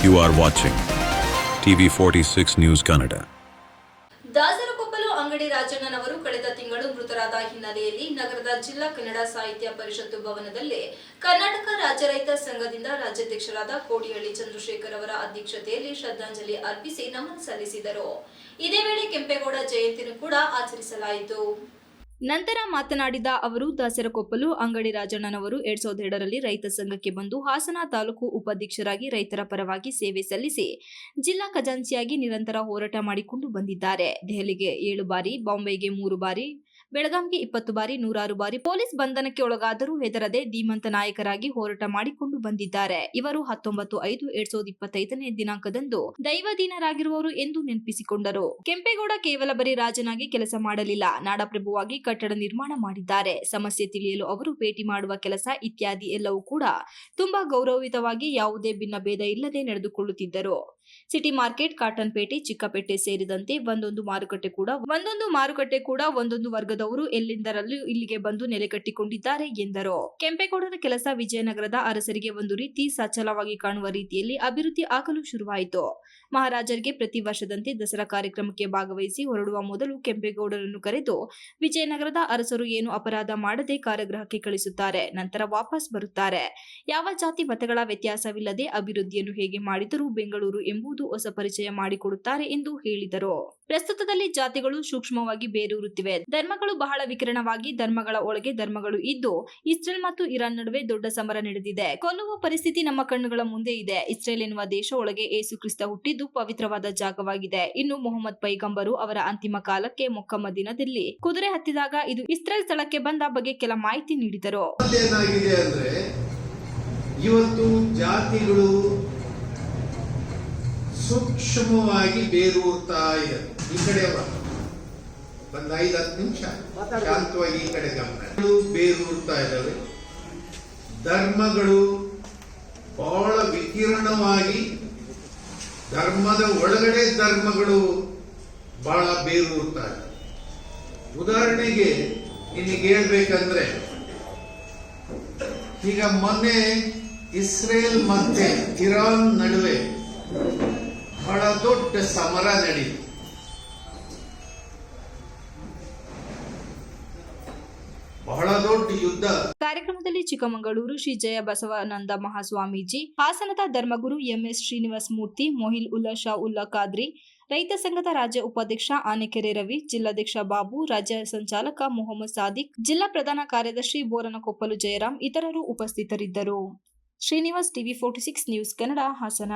You are watching TV46 News Kannada. ದಾಸರಕೊಪ್ಪಲು ಅಂಗಡಿ ರಾಜಣ್ಣನವರು ಕಳೆದ ತಿಂಗಳು ಮೃತರಾದ ಹಿನ್ನೆಲೆಯಲ್ಲಿ ನಗರದ ಜಿಲ್ಲಾ ಕನ್ನಡ ಸಾಹಿತ್ಯ ಪರಿಷತ್ತು ಭವನದಲ್ಲಿ ಕರ್ನಾಟಕ ರಾಜ್ಯ ರೈತ ಸಂಘದಿಂದ ರಾಜ್ಯಾಧ್ಯಕ್ಷರಾದ ಕೋಡಿಹಳ್ಳಿ ಚಂದ್ರಶೇಖರ್ ಅವರ ಅಧ್ಯಕ್ಷತೆಯಲ್ಲಿ ಶ್ರದ್ಧಾಂಜಲಿ ಅರ್ಪಿಸಿ ನಮನ ಸಲ್ಲಿಸಿದರು. ಇದೇ ವೇಳೆ ಕೆಂಪೇಗೌಡ ಜಯಂತಿಯನ್ನು ಕೂಡ ಆಚರಿಸಲಾಯಿತು. ನಂತರ ಮಾತನಾಡಿದ ಅವರು, ದಾಸರಕೊಪ್ಪಲು ಅಂಗಡಿ ರಾಜಣ್ಣನವರು 2002ರಲ್ಲಿ ರೈತ ಸಂಘಕ್ಕೆ ಬಂದು ಹಾಸನ ತಾಲೂಕು ಉಪಾಧ್ಯಕ್ಷರಾಗಿ ರೈತರ ಪರವಾಗಿ ಸೇವೆ ಸಲ್ಲಿಸಿ ಜಿಲ್ಲಾ ಖಜಾಂಚಿಯಾಗಿ ನಿರಂತರ ಹೋರಾಟ ಮಾಡಿಕೊಂಡು ಬಂದಿದ್ದಾರೆ. ದೆಹಲಿಗೆ 7 ಬಾರಿ, ಬಾಂಬೆಗೆ 3 ಬಾರಿ, ಬೆಳಗಾಂಗೆ 20 ಬಾರಿ, 106 ಬಾರಿ ಪೊಲೀಸ್ ಬಂಧನಕ್ಕೆ ಒಳಗಾದರೂ ಹೆದರದೆ ಧೀಮಂತ ನಾಯಕರಾಗಿ ಹೋರಾಟ ಮಾಡಿಕೊಂಡು ಬಂದಿದ್ದಾರೆ. ಇವರು 19/5/2025ನೇ ದಿನಾಂಕದಂದು ದೈವಾಧೀನರಾಗಿರುವವರು ಎಂದು ನೆನಪಿಸಿಕೊಂಡರು. ಕೆಂಪೇಗೌಡ ಕೇವಲ ಬರೀ ರಾಜನಾಗಿ ಕೆಲಸ ಮಾಡಲಿಲ್ಲ, ನಾಡಪ್ರಭುವಾಗಿ ಕಟ್ಟಡ ನಿರ್ಮಾಣ ಮಾಡಿದ್ದಾರೆ. ಸಮಸ್ಯೆ ತಿಳಿಯಲು ಅವರು ಭೇಟಿ ಮಾಡುವ ಕೆಲಸ ಇತ್ಯಾದಿ ಎಲ್ಲವೂ ಕೂಡ ತುಂಬಾ ಗೌರವಯುತವಾಗಿ ಯಾವುದೇ ಭಿನ್ನಭೇದ ಇಲ್ಲದೆ ನಡೆದುಕೊಳ್ಳುತ್ತಿದ್ದರು. ಸಿಟಿ ಮಾರ್ಕೆಟ್, ಕಾಟನ್ ಪೇಟೆ, ಚಿಕ್ಕಪೇಟೆ ಸೇರಿದಂತೆ ಒಂದೊಂದು ಮಾರುಕಟ್ಟೆ ಕೂಡ ಒಂದೊಂದು ವರ್ಗದವರು ಎಲ್ಲಿಂದರಲ್ಲೂ ಇಲ್ಲಿಗೆ ಬಂದು ನೆಲೆಕಟ್ಟಿಕೊಂಡಿದ್ದಾರೆ ಎಂದರು. ಕೆಂಪೇಗೌಡರ ಕೆಲಸ ವಿಜಯನಗರದ ಅರಸರಿಗೆ ಒಂದು ರೀತಿ ಸಚಲವಾಗಿ ಕಾಣುವ ರೀತಿಯಲ್ಲಿ ಅಭಿವೃದ್ಧಿ ಆಗಲು ಶುರುವಾಯಿತು. ಮಹಾರಾಜರಿಗೆ ಪ್ರತಿ ವರ್ಷದಂತೆ ದಸರಾ ಕಾರ್ಯಕ್ರಮಕ್ಕೆ ಭಾಗವಹಿಸಿ ಹೊರಡುವ ಮೊದಲು ಕೆಂಪೇಗೌಡರನ್ನು ಕರೆದು ವಿಜಯನಗರದ ಅರಸರು ಏನು ಅಪರಾಧ ಮಾಡದೆ ಕಾರಾಗೃಹಕ್ಕೆ ಕಳಿಸುತ್ತಾರೆ, ನಂತರ ವಾಪಸ್ ಬರುತ್ತಾರೆ. ಯಾವ ಜಾತಿ ಮತಗಳ ವ್ಯತ್ಯಾಸವಿಲ್ಲದೆ ಅಭಿವೃದ್ಧಿಯನ್ನು ಹೇಗೆ ಮಾಡಿದರೂ ಬೆಂಗಳೂರು ಎಂಬುದು ಹೊಸ ಪರಿಚಯ ಮಾಡಿಕೊಡುತ್ತಾರೆ ಎಂದು ಹೇಳಿದರು. ಪ್ರಸ್ತುತದಲ್ಲಿ ಜಾತಿಗಳು ಸೂಕ್ಷ್ಮವಾಗಿ ಬೇರೂರುತ್ತಿವೆ. ಧರ್ಮಗಳು ಬಹಳ ವಿಕಿರಣವಾಗಿ ಧರ್ಮಗಳ ಒಳಗೆ ಧರ್ಮಗಳು ಇದ್ದು ಇಸ್ರೇಲ್ ಮತ್ತು ಇರಾನ್ ನಡುವೆ ದೊಡ್ಡ ಸಮರ ನಡೆದಿದೆ. ಕೊಲ್ಲುವ ಪರಿಸ್ಥಿತಿ ನಮ್ಮ ಕಣ್ಣುಗಳ ಮುಂದೆ ಇದೆ. ಇಸ್ರೇಲ್ ಎನ್ನುವ ದೇಶ ಒಳಗೆ ಏಸು ಕ್ರಿಸ್ತ ಹುಟ್ಟಿದ್ದು ಪವಿತ್ರವಾದ ಜಾಗವಾಗಿದೆ. ಇನ್ನು ಮೊಹಮ್ಮದ್ ಪೈಗಂಬರು ಅವರ ಅಂತಿಮ ಕಾಲಕ್ಕೆ ಮೊಕ್ಕ ಮದೀನದಲ್ಲಿ ಕುದುರೆ ಹತ್ತಿದಾಗ ಇದು ಇಸ್ರೇಲ್ ಸ್ಥಳಕ್ಕೆ ಬಂದ ಬಗ್ಗೆ ಕೆಲ ಮಾಹಿತಿ ನೀಡಿದರು. ಏನಾಗಿದೆ ಅಂದ್ರೆ ಇವತ್ತು ಜಾತಿಗಳು ಸೂಕ್ಷ್ಮವಾಗಿ ಬೇರೂರ್ತಾ ಇದೆ. ಈ ಕಡೆ ಒಂದು 5-10 ನಿಮಿಷ ಶಾಂತವಾಗಿ ಈ ಕಡೆ ಗಮನ ಬೇರೂರ್ತಾ ಇದ್ದಾವೆ. ಧರ್ಮಗಳು ಬಹಳ ವಿಕಿರಣವಾಗಿ ಧರ್ಮದ ಒಳಗಡೆ ಧರ್ಮಗಳು ಬಹಳ ಬೇರೂರ್ತಾ ಇದೆ. ಉದಾಹರಣೆಗೆ ನಿನಗೆ ಹೇಳ್ಬೇಕಂದ್ರೆ ಈಗ ಮೊನ್ನೆ ಇಸ್ರೇಲ್ ಮತ್ತೆ ಇರಾನ್ ನಡುವೆ ಬಹಳ ದೊಡ್ಡ ಸಮರ ನಡೆಯಿತು. ಬಹಳ ದೊಡ್ಡ ಯುದ್ಧ. ಕಾರ್ಯಕ್ರಮದಲ್ಲಿ ಚಿಕ್ಕಮಗಳೂರು ಶ್ರೀ ಜಯ ಬಸವಾನಂದ ಮಹಾಸ್ವಾಮೀಜಿ, ಹಾಸನದ ಧರ್ಮಗುರು ಎಂಎಸ್ ಶ್ರೀನಿವಾಸ ಮೂರ್ತಿ, ಮೊಹಿಲ್ ಉಲ್ಲಾ ಶಾ ಉಲ್ಲಾ ಖಾದ್ರಿ, ರೈತ ಸಂಘದ ರಾಜ್ಯ ಉಪಾಧ್ಯಕ್ಷ ಆನೆಕೆರೆ ರವಿ, ಜಿಲ್ಲಾಧ್ಯಕ್ಷ ಬಾಬು, ರಾಜ್ಯ ಸಂಚಾಲಕ ಮೊಹಮ್ಮದ್ ಸಾದಿಕ್, ಜಿಲ್ಲಾ ಪ್ರಧಾನ ಕಾರ್ಯದರ್ಶಿ ಬೋರನಕೊಪ್ಪಲು ಜಯರಾಮ್ ಇತರರು ಉಪಸ್ಥಿತರಿದ್ದರು. Srinivas, TV46 news Kannada, Hassan.